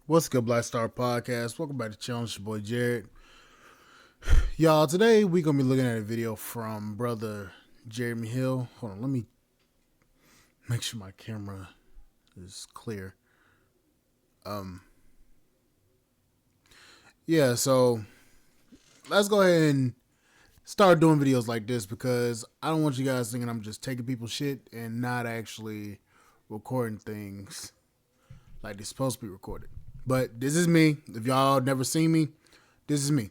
What's good, Black Star Podcast? Welcome back to Challenge. Your boy Jared. Y'all, today we're gonna be looking at a video from brother Jeremy Hill. Hold on, let me make sure my camera is clear. Yeah, so let's go ahead and start doing videos like this because I don't want you guys thinking I'm just taking people's shit and not actually recording things like they're supposed to be recorded. But this is me. If y'all never seen me, this is me.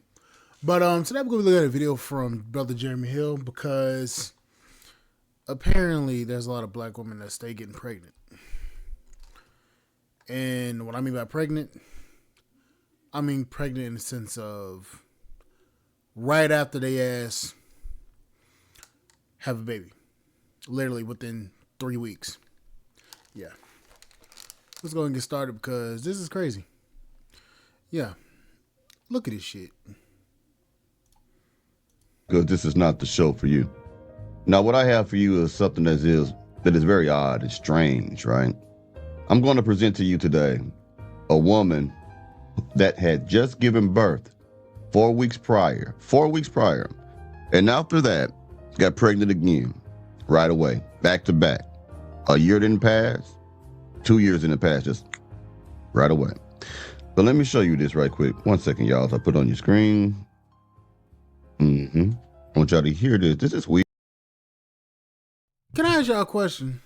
But today we're gonna be looking at a video from brother Jeremy Hill because apparently there's a lot of black women that stay getting pregnant. And what I mean by pregnant, I mean pregnant in the sense of right after they ass have a baby. Literally within 3 weeks. Yeah. Let's go and get started because this is crazy. Yeah. Look at this shit. Because this is not the show for you. Now, what I have for you is something that is very odd and strange, right? I'm going to present to you today a woman that had just given birth 4 weeks prior. And after that, got pregnant again right away, back to back. A year didn't pass. 2 years in the past, just right away. But let me show you this right quick. 1 second, y'all. So I put it on your screen. I want y'all to hear this. This is weird. Can I ask y'all a question?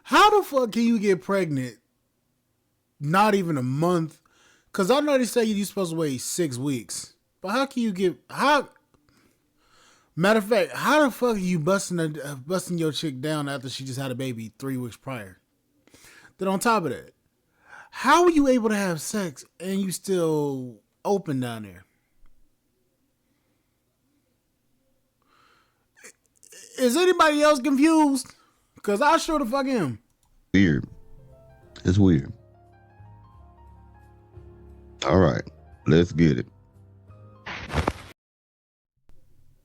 How the fuck can you get pregnant not even a month? Because I know they say you're supposed to wait 6 weeks. But how can you get... Matter of fact, how the fuck are you busting your chick down after she just had a baby 3 weeks prior? Then on top of that, how are you able to have sex and you still open down there? Is anybody else confused? Because I sure the fuck am. Weird. It's weird. All right, let's get it.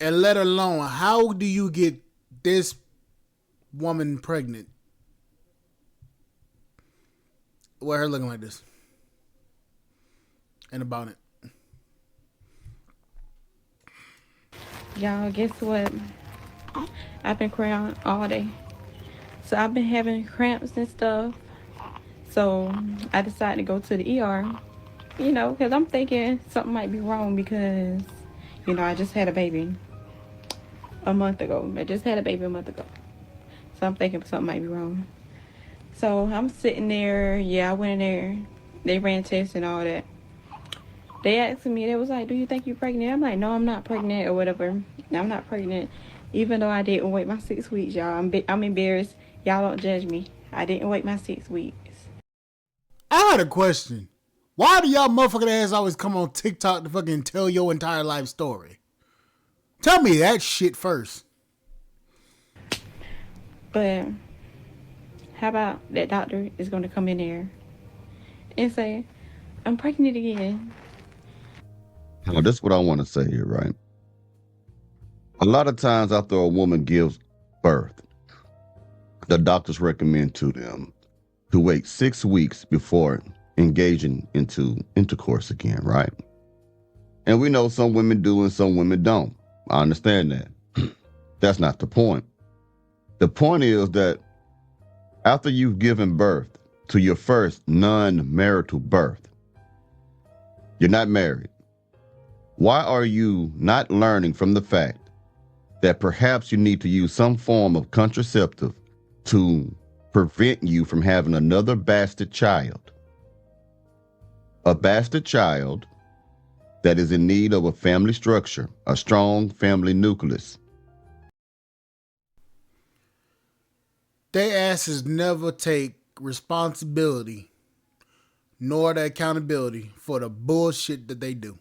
And let alone, how do you get this woman pregnant with her looking like this? And about it. Y'all, guess what? I've been crying all day. So I've been having cramps and stuff. So I decided to go to the ER. Because I'm thinking something might be wrong because, I just had a baby a month ago. I just had a baby a month ago. So I'm thinking something might be wrong. So I'm sitting there. Yeah, I went in there. They ran tests and all that. They asked me, they was like, do you think you're pregnant? I'm like, no, I'm not pregnant or whatever. I'm not pregnant. Even though I didn't wait my 6 weeks, y'all. I'm embarrassed. Y'all don't judge me. I didn't wait my 6 weeks. I had a question. Why do y'all motherfucking ass always come on TikTok to fucking tell your entire life story? Tell me that shit first. But how about that doctor is going to come in there and say, I'm pregnant again. Now, this is what I want to say here, right? A lot of times after a woman gives birth, the doctors recommend to them to wait 6 weeks before engaging into intercourse again, right? And we know some women do and some women don't. I understand that. That's not the point. The point is that after you've given birth to your first non-marital birth, you're not married. Why are you not learning from the fact that perhaps you need to use some form of contraceptive to prevent you from having another bastard child? A bastard child that is in need of a family structure, a strong family nucleus. They asses never take responsibility nor the accountability for the bullshit that they do.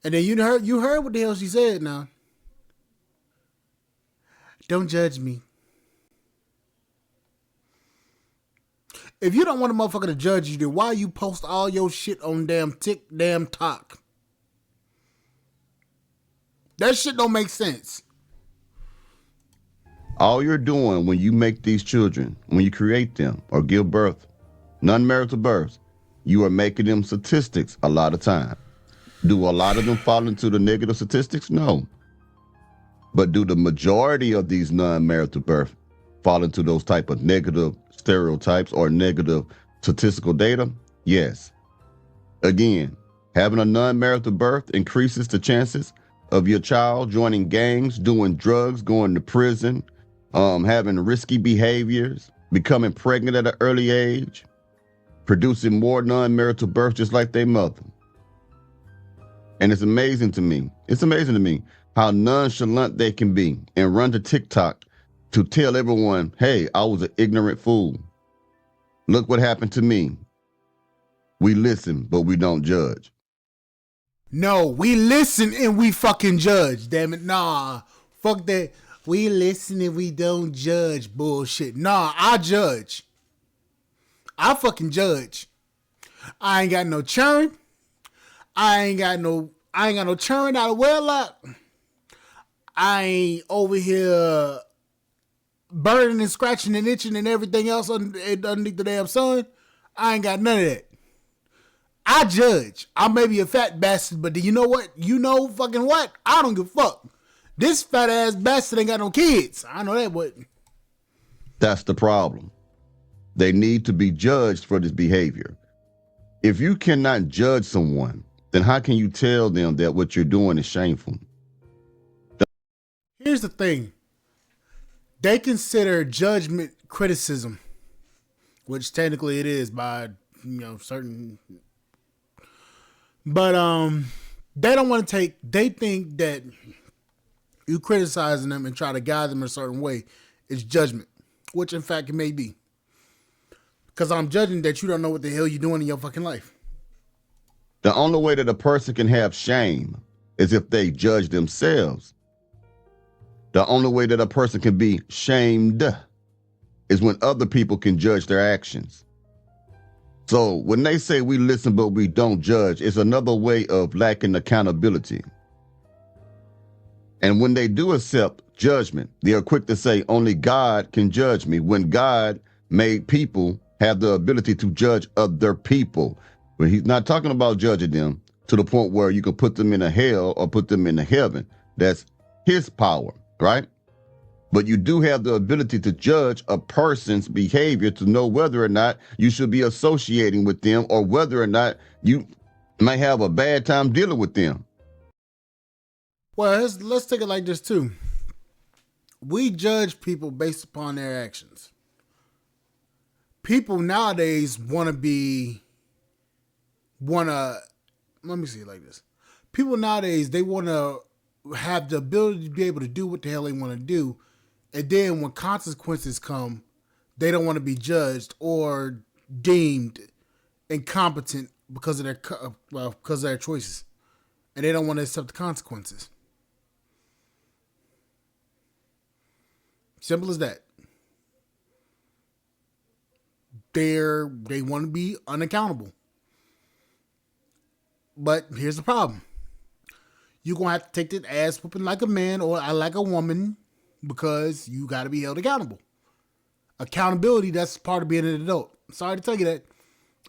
And then you heard what the hell she said now. Don't judge me. If you don't want a motherfucker to judge you, then why you post all your shit on damn TikTok? That shit don't make sense. All you're doing when you make these children, when you create them or give birth, non-marital births, you are making them statistics a lot of time. Do a lot of them fall into the negative statistics? No. But do the majority of these non-marital births fall into those type of negative stereotypes or negative statistical data? Yes. Again, having a non-marital birth increases the chances of your child joining gangs, doing drugs, going to prison, having risky behaviors, becoming pregnant at an early age, producing more non-marital births just like their mother. And it's amazing to me how nonchalant they can be and run to TikTok to tell everyone, hey, I was an ignorant fool. Look what happened to me. We listen, but we don't judge. No, we listen and we fucking judge, damn it. Nah, fuck that. We listen and we don't judge bullshit. Nah, I judge. I fucking judge. I ain't got no churn. I ain't got no churn out of wedlock. I ain't over here burning and scratching and itching and everything else underneath the damn sun. I ain't got none of that. I judge. I may be a fat bastard, but do you know what? You know fucking what? I don't give a fuck. This fat ass bastard ain't got no kids. I know that, but that's the problem. They need to be judged for this behavior. If you cannot judge someone, then how can you tell them that what you're doing is shameful? Here's the thing. They consider judgment criticism, which technically it is by, certain. But they don't want to take, they think that you criticizing them and try to guide them a certain way is judgment, which in fact it may be. Because I'm judging that you don't know what the hell you're doing in your fucking life. The only way that a person can have shame is if they judge themselves. The only way that a person can be shamed is when other people can judge their actions. So when they say we listen but we don't judge, it's another way of lacking accountability. And when they do accept judgment, they are quick to say only God can judge me, when God made people have the ability to judge other people. But he's not talking about judging them to the point where you can put them in a hell or put them in a heaven. That's his power, right? But you do have the ability to judge a person's behavior to know whether or not you should be associating with them or whether or not you might have a bad time dealing with them. Well, let's take it like this too. We judge people based upon their actions. People nowadays let me see it like this. People nowadays, they want to have the ability to be able to do what the hell they want to do. And then when consequences come, they don't want to be judged or deemed incompetent because of their choices. And they don't want to accept the consequences. Simple as that. They want to be unaccountable. But here's the problem. You're going to have to take that ass whooping like a man or like a woman because you got to be held accountable. Accountability, that's part of being an adult. Sorry to tell you that.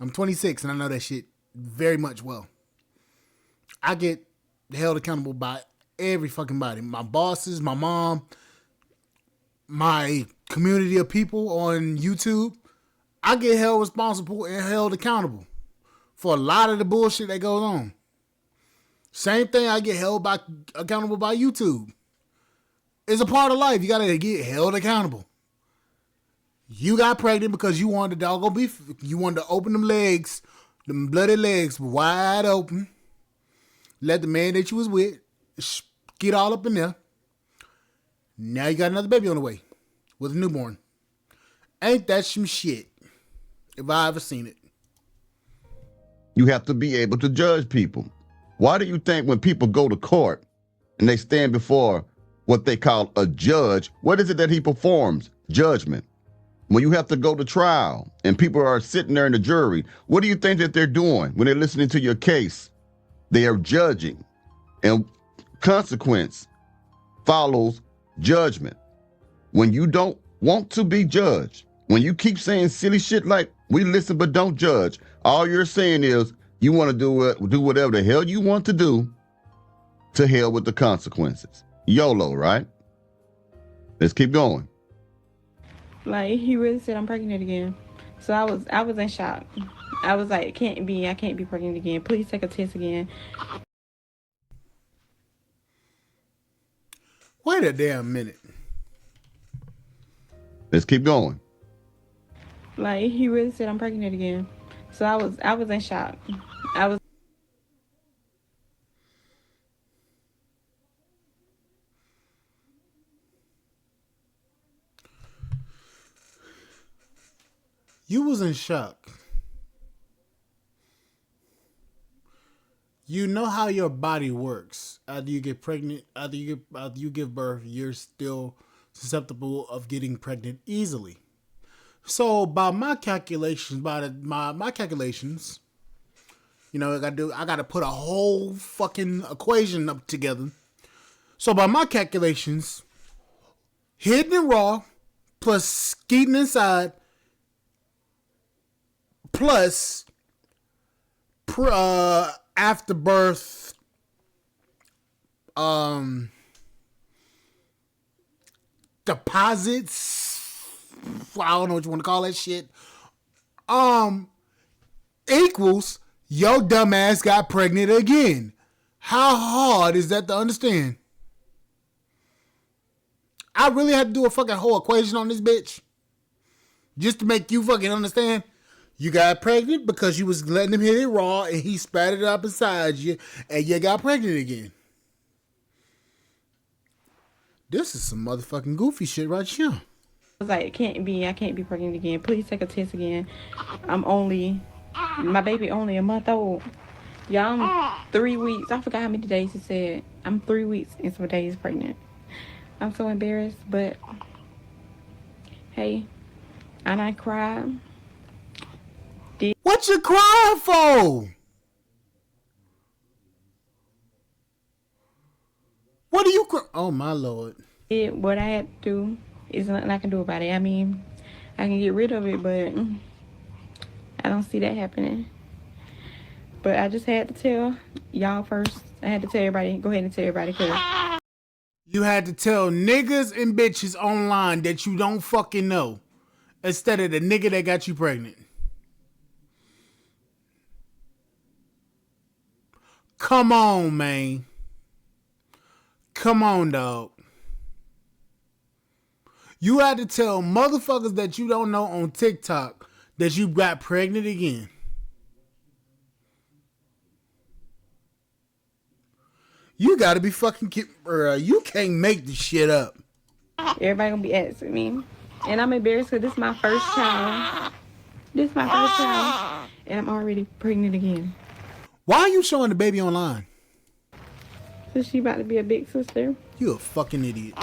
I'm 26 and I know that shit very much well. I get held accountable by every fucking body. My bosses, my mom, my community of people on YouTube. I get held responsible and held accountable for a lot of the bullshit that goes on. Same thing, I get accountable by YouTube. It's a part of life. You gotta get held accountable. You got pregnant because you wanted the doggone beef. You wanted to open them legs, them bloody legs wide open. Let the man that you was with get all up in there. Now you got another baby on the way with a newborn. Ain't that some shit? If I ever seen it. You have to be able to judge people. Why do you think when people go to court and they stand before what they call a judge, what is it that he performs? Judgment. When you have to go to trial and people are sitting there in the jury, what do you think that they're doing when they're listening to your case? They are judging. And consequence follows judgment. when you don't want to be judged, when you keep saying silly shit like we listen but don't judge, all you're saying is you want to do whatever the hell you want to do, to hell with the consequences. YOLO, right? Let's keep going. Like, he really said I'm pregnant again. So I was in shock. I was like, I can't be pregnant again. Please take a test again. Wait a damn minute. Let's keep going. Like, he really said I'm pregnant again. So I was in shock. I was You was in shock. You know how your body works. After you get pregnant, after you give birth, you're still susceptible of getting pregnant easily. So by my calculations, my calculations, you know, I gotta put a whole fucking equation up together. So by my calculations, hidden and raw plus skeeting inside plus afterbirth deposits, I don't know what you want to call that shit, equals your dumb ass got pregnant again. How hard is that to understand? I really had to do a fucking whole equation on this bitch just to make you fucking understand. You got pregnant because you was letting him hit it raw and he spat it up inside you and you got pregnant again. This is some motherfucking goofy shit right here. I was like, I can't be pregnant again. Please take a test again. My baby only a month old. Y'all, I'm 3 weeks. I forgot how many days he said. I'm 3 weeks and some days pregnant. I'm so embarrassed, but hey, and I cried. What you crying for? What are you crying? Oh my Lord. What I had to do is nothing I can do about it. I mean, I can get rid of it, but I don't see that happening. But I just had to tell y'all first. I had to tell everybody. Go ahead and tell everybody, cause You had to tell niggas and bitches online that you don't fucking know instead of the nigga that got you pregnant. Come on, man. Come on, dog. You had to tell motherfuckers that you don't know on TikTok that you got pregnant again. You gotta be fucking you can't make this shit up. everybody gonna be asking me, and I'm embarrassed because this is my first child. This is my first child, and I'm already pregnant again. Why are you showing the baby online? So she about to be a big sister, You a fucking idiot.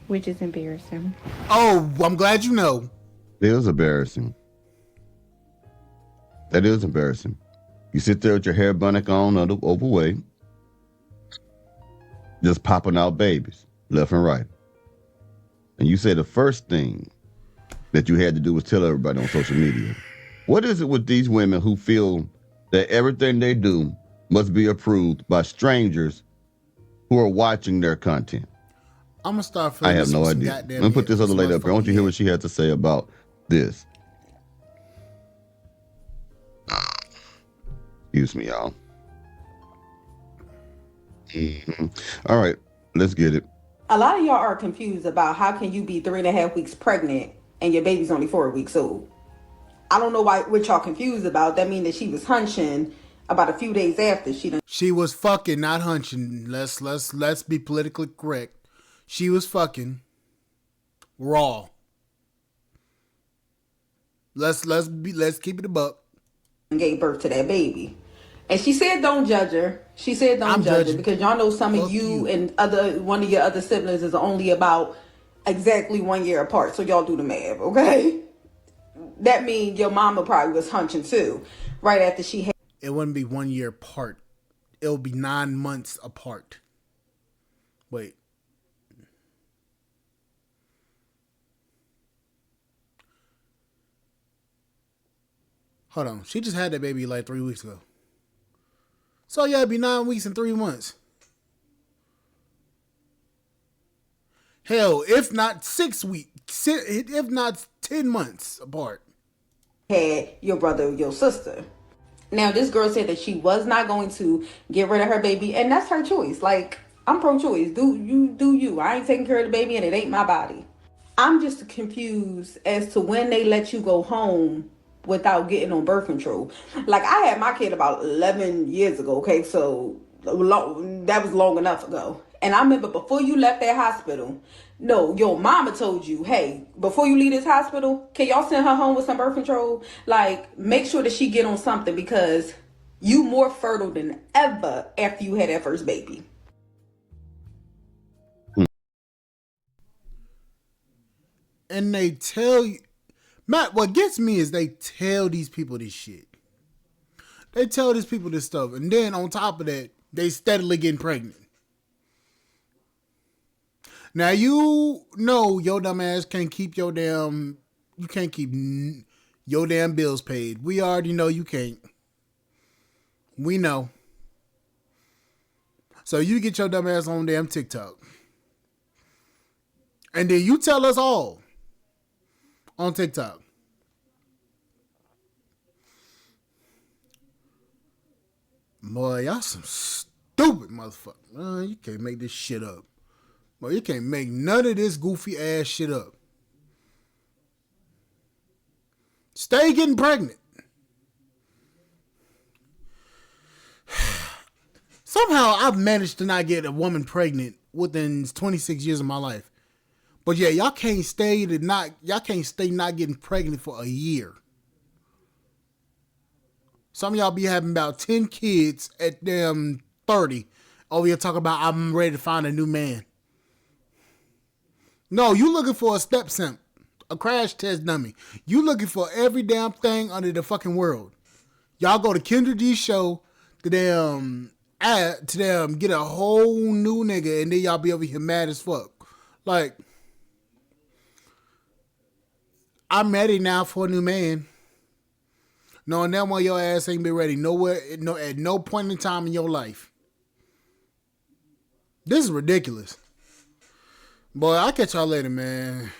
which is embarrassing. Oh, I'm glad you know. It is embarrassing. That is embarrassing. You sit there with your hair bunnick on, overweight, just popping out babies left and right. And you say the first thing that you had to do was tell everybody on social media. What is it with these women who feel that everything they do must be approved by strangers who are watching their content? I'm gonna start. I have no idea. Let me put this other lady up here. I want you to hear what she had to say about this. Excuse me, y'all. All right, let's get it. A lot of y'all are confused about how can you be 3.5 weeks pregnant and your baby's only 4 weeks old. I don't know what y'all confused about. That means that she was hunching about a few days after she done. She was fucking, not hunching. Let's be politically correct. She was fucking raw. Let's keep it a buck. Gave birth to that baby. And she said don't judge her. She said don't judge her because y'all know some of you and one of your other siblings is only about exactly 1 year apart. So y'all do the math, okay? That means your mama probably was hunching too, right after she had. It wouldn't be 1 year apart. It'll be 9 months apart. Wait. Hold on. She just had that baby like 3 weeks ago. So yeah, it'd be 9 weeks and 3 months. Hell, if not 6 weeks, if not 10 months apart. Had your brother or your sister. Now, this girl said that she was not going to get rid of her baby, and that's her choice. Like, I'm pro-choice. Do you. I ain't taking care of the baby, and it ain't my body. I'm just confused as to when they let you go home without getting on birth control. Like, I had my kid about 11 years ago, okay? So, that was long enough ago. And I remember before you left that hospital, no, your mama told you, hey, before you leave this hospital, can y'all send her home with some birth control? Like, make sure that she get on something because you more fertile than ever after you had that first baby. And they tell you, Matt, what gets me is they tell these people this shit. They tell these people this stuff. And then on top of that, they steadily getting pregnant. Now, you know your dumb ass can't keep your damn bills paid. We already know you can't. We know. So you get your dumb ass on damn TikTok. And then you tell us all on TikTok. Boy, y'all some stupid motherfucker. You can't make this shit up. Boy, you can't make none of this goofy ass shit up. Stay getting pregnant. Somehow I've managed to not get a woman pregnant within 26 years of my life. But yeah, y'all can't stay not getting pregnant for a year. Some of y'all be having about 10 kids at damn 30. Over here talking about I'm ready to find a new man. No, you looking for a step simp, a crash test dummy. You looking for every damn thing under the fucking world. Y'all go to Kendra G's show to them get a whole new nigga, and then y'all be over here mad as fuck. Like, I'm ready now for a new man. Knowing that one your ass ain't been ready at no point in time in your life. This is ridiculous. Boy, I'll catch y'all later, man.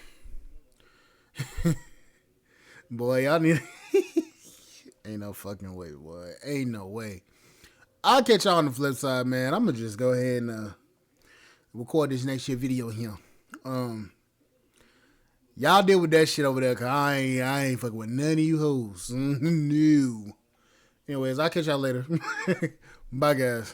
Boy, y'all need... Ain't no fucking way, boy. Ain't no way. I'll catch y'all on the flip side, man. I'm going to just go ahead and record this next year video here. Y'all deal with that shit over there, because I ain't fucking with none of you hoes. No. Anyways, I'll catch y'all later. Bye, guys.